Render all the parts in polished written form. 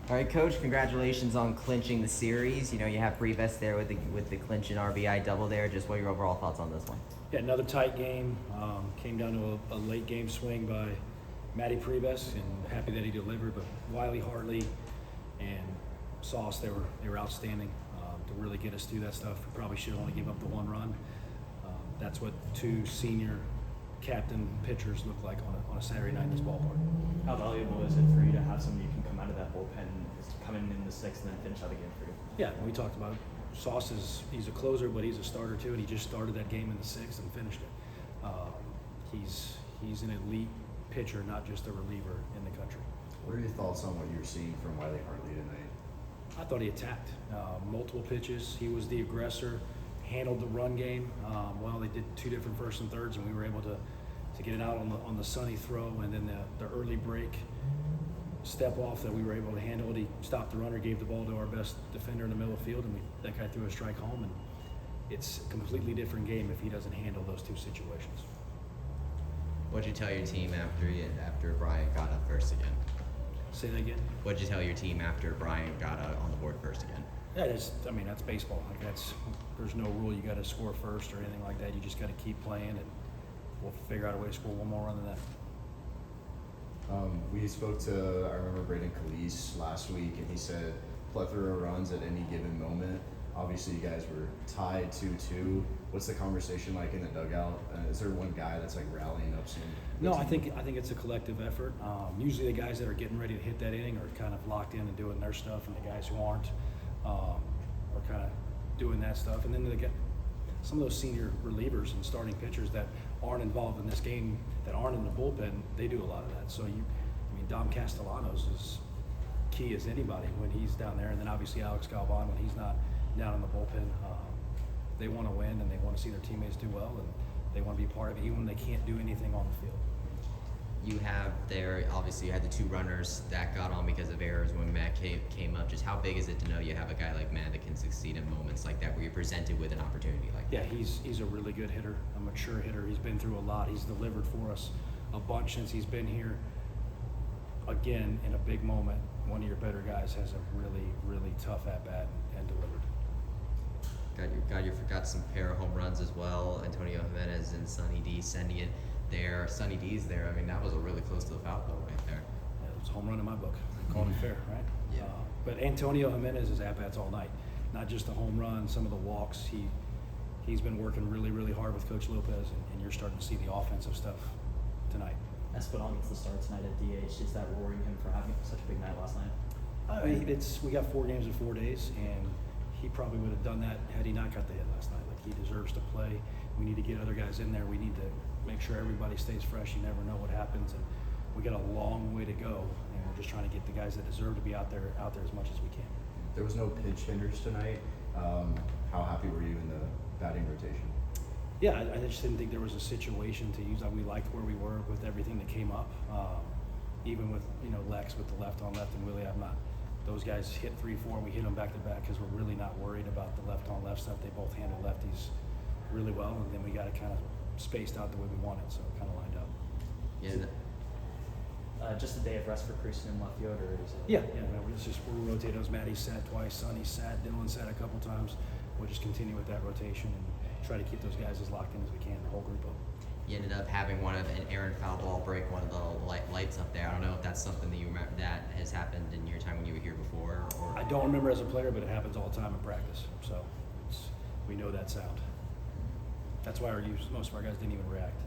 All right, Coach. Congratulations on clinching the series. You know you have Previs there with the clinch and RBI double there. Just what are your overall thoughts on this one? Yeah, another tight game. Came down to a late game swing by Matty Previs, and happy that he delivered. But Wiley Hartley and Sauce, they were outstanding to really get us through that stuff. We probably should only give up the one run. That's what two senior captain pitchers look like on a Saturday night in this ballpark. How valuable is it for you to have somebody who can come out of that bullpen, come in the sixth, and then finish out the game for you? Yeah, we talked about it. Sauce he's a closer, but he's a starter too, and he just started that game in the sixth and finished it. He's an elite pitcher, not just a reliever in the country. What are your thoughts on what you're seeing from Wiley Hartley tonight? I thought he attacked multiple pitches. He was the aggressor, handled the run game. Well, they did two different first and thirds, and we were able to get it out on the sunny throw, and then the early break step off that we were able to handle it. He stopped the runner, gave the ball to our best defender in the middle of the field, and that guy threw a strike home. And it's a completely different game if he doesn't handle those two situations. What'd you tell your team after Bryant got up first again? Say that again. What'd you tell your team after Bryant got on the board first again? Yeah, that's baseball. Like there's no rule you got to score first or anything like that. You just got to keep playing, and we'll figure out a way to score one more run than that. We spoke to, I remember Braden Calise last week, and he said plethora of runs at any given moment. Obviously, you guys were tied 2-2. What's the conversation like in the dugout? Is there one guy that's like rallying up some? No, I think it's a collective effort. Usually, the guys that are getting ready to hit that inning are kind of locked in and doing their stuff, and the guys who aren't are kind of doing that stuff. And then some of those senior relievers and starting pitchers that aren't involved in this game, that aren't in the bullpen, they do a lot of that. So Dom Castellanos is key as anybody when he's down there, and then obviously Alex Galvan when he's not down in the bullpen. They want to win, and they want to see their teammates do well, and they want to be part of it, even when they can't do anything on the field. You have there, obviously you had the two runners that got on because of errors when Matt came up. Just how big is it to know you have a guy like Matt that can succeed in moments like that where you're presented with an opportunity like that? Yeah, he's a really good hitter, a mature hitter. He's been through a lot. He's delivered for us a bunch since he's been here. Again, in a big moment, one of your better guys has a really, really tough at-bat and delivered. Got some pair of home runs as well. Antonio Jimenez and Sonny D sending it there. Sonny D's there. I mean, that was a really close to the foul pole right there. Yeah, it was a home run in my book. I called it fair, right? Yeah. But Antonio Jimenez is at-bats all night. Not just the home run, some of the walks. He's been working really, really hard with Coach Lopez, and you're starting to see the offensive stuff tonight. Espadon gets the start tonight at DH. Is that rewarding him for having such a big night last night? I mean, we got 4 games in 4 days, and he probably would have done that had he not got the hit last night. Like, he deserves to play. We need to get other guys in there. We need to make sure everybody stays fresh. You never know what happens, and we got a long way to go, and we're just trying to get the guys that deserve to be out there as much as we can. There was no pinch hitters tonight. How happy were you in the batting rotation? Yeah, I just didn't think there was a situation to use. We liked where we were with everything that came up. Even with Lex with the left on left and Willie, those guys hit 3-4. We hit them back to back because we're really not worried about the left on left stuff. They both handle lefties really well, and then we got it kind of spaced out the way we wanted, so it kind of lined up. Yeah. Just a day of rest for Christian in left field, or is it? Yeah. We'll rotate those. Matty sat twice, Sonny sat, Dylan sat a couple times. We'll just continue with that rotation and try to keep those guys as locked in as we can, the whole group of them. You ended up having an Aaron foul ball break one of the lights up there. I don't know if that's something that you remember that has happened in your time when you were here before. Or I don't remember as a player, but it happens all the time in practice. So we know that sound. That's why most of our guys didn't even react.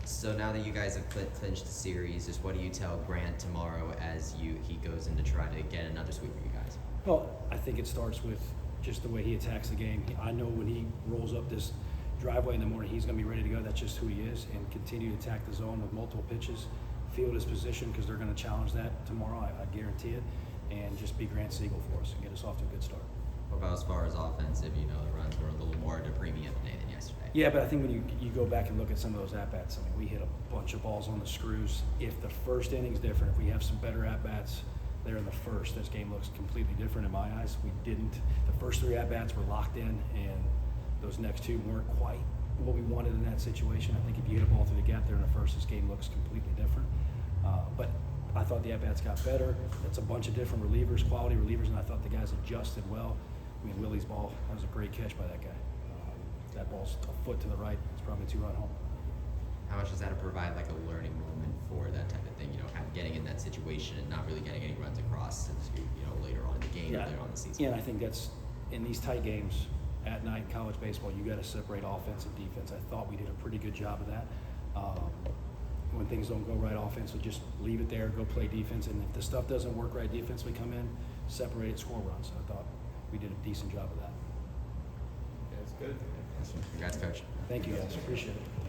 So now that you guys have clinched the series, just what do you tell Grant tomorrow as he goes in to try to get another sweep for you guys? Well, I think it starts with just the way he attacks the game. I know when he rolls up this driveway in the morning, he's going to be ready to go. That's just who he is, and continue to attack the zone with multiple pitches, field his position because they're going to challenge that tomorrow. I guarantee it, and just be Grant Siegel for us and get us off to a good start. What about as far as offensive? The runs were a little more at a premium today than yesterday. Yeah, but I think when you go back and look at some of those at-bats, I mean, we hit a bunch of balls on the screws. If the first inning's different, if we have some better at-bats there in the first, this game looks completely different in my eyes. We didn't. The first 3 at-bats were locked in, and those next 2 weren't quite what we wanted in that situation. I think if you hit a ball through the gap there in the first, this game looks completely different. But I thought the at-bats got better. It's a bunch of different relievers, quality relievers, and I thought the guys adjusted well. I mean, Willie's ball, that was a great catch by that guy. That ball's a foot to the right. It's probably a 2-run home. How much does that provide like a learning moment for that type of thing? You know, kind of getting in that situation and not really getting any runs across since you know later on in the game or later on in the season. Yeah, and I think that's in these tight games at night in college baseball. You got to separate offense and defense. I thought we did a pretty good job of that. When things don't go right offensively, just leave it there, go play defense, and if the stuff doesn't work right defensively, come in, separate it, score runs. So I thought we did a decent job of that. Yeah, it's good. Congrats, Coach. Thank you guys, appreciate it.